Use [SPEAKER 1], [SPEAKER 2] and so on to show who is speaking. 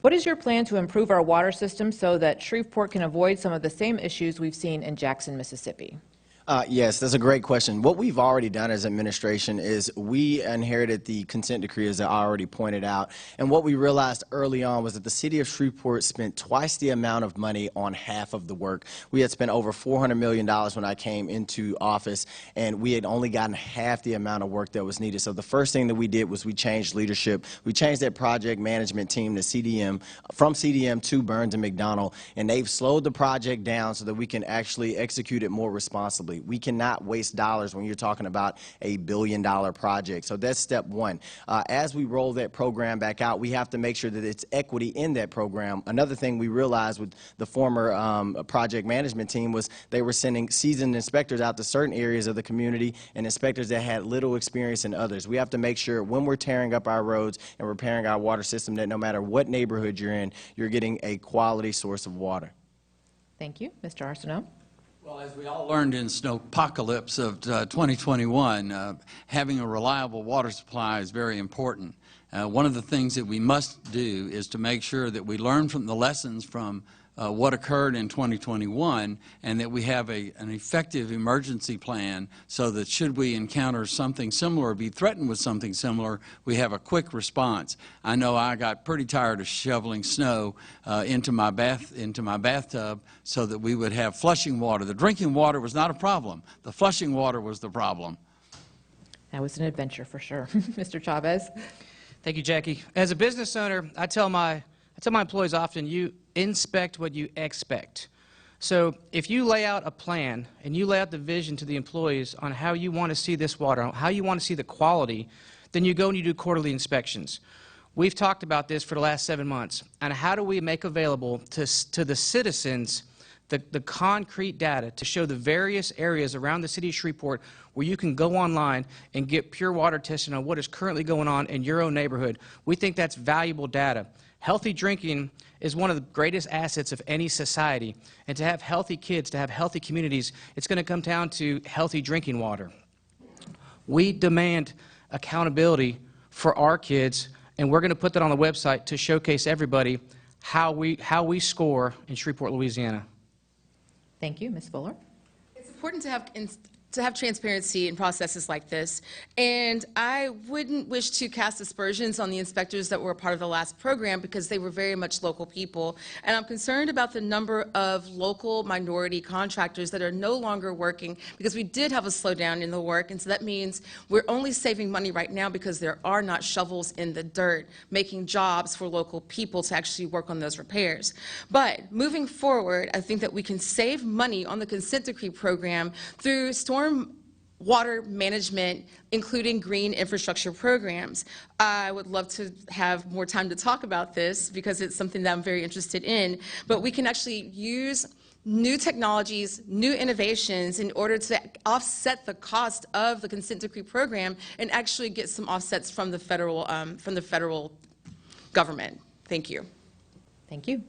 [SPEAKER 1] What is your plan to improve our water system so that Shreveport can avoid some of the same issues we've seen in Jackson, Mississippi?
[SPEAKER 2] Yes, that's a great question. What we've already done as administration is we inherited the consent decree, as I already pointed out, and what we realized early on was that the city of Shreveport spent twice the amount of money on half of the work. We had spent over $400 million when I came into office, and we had only gotten half the amount of work that was needed. So the first thing that we did was we changed leadership. We changed that project management team to CDM, from CDM to Burns and McDonnell, and they've slowed the project down so that we can actually execute it more responsibly. We cannot waste dollars when you're talking about a billion-dollar project. So that's step one. As we roll that program back out, we have to make sure that it's equity in that program. Another thing we realized with the former project management team was they were sending seasoned inspectors out to certain areas of the community and inspectors that had little experience in others. We have to make sure when we're tearing up our roads and repairing our water system that no matter what neighborhood you're in, you're getting a quality source of water.
[SPEAKER 1] Thank you. Mr. Arceneaux.
[SPEAKER 3] Well, as we all learned in snowpocalypse of 2021, having a reliable water supply is very important. One of the things that we must do is to make sure that we learn from the lessons from what occurred in 2021 and that we have an effective emergency plan so that should we encounter something similar or be threatened with something similar, we have a quick response. I know I got pretty tired of shoveling snow into my bathtub so that we would have flushing water. The drinking water was not a problem. The flushing water was the problem.
[SPEAKER 1] That was an adventure for sure. Mr. Chavez.
[SPEAKER 4] Thank you, Jackie. As a business owner, I tell my employees often, you inspect what you expect. So if you lay out a plan and you lay out the vision to the employees on how you want to see this water, how you want to see the quality, then you go and you do quarterly inspections. We've talked about this for the last 7 months, and how do we make available to the citizens the concrete data to show the various areas around the city of Shreveport where you can go online and get pure water testing on what is currently going on in your own neighborhood. We think that's valuable data. Healthy drinking is one of the greatest assets of any society, and to have healthy kids, to have healthy communities, it's going to come down to healthy drinking water. We demand accountability for our kids, and we're going to put that on the website to showcase everybody how we score in Shreveport, Louisiana.
[SPEAKER 1] Thank you. Ms. Fuller.
[SPEAKER 5] It's important to have transparency in processes like this, and I wouldn't wish to cast aspersions on the inspectors that were a part of the last program because they were very much local people, and I'm concerned about the number of local minority contractors that are no longer working because we did have a slowdown in the work, and so that means we're only saving money right now because there are not shovels in the dirt making jobs for local people to actually work on those repairs. But moving forward, I think that we can save money on the consent decree program through storm water management, including green infrastructure programs. I would love to have more time to talk about this because it's something that I'm very interested in, but we can actually use new technologies, new innovations in order to offset the cost of the consent decree program and actually get some offsets from the federal government. Thank you.
[SPEAKER 1] Thank you.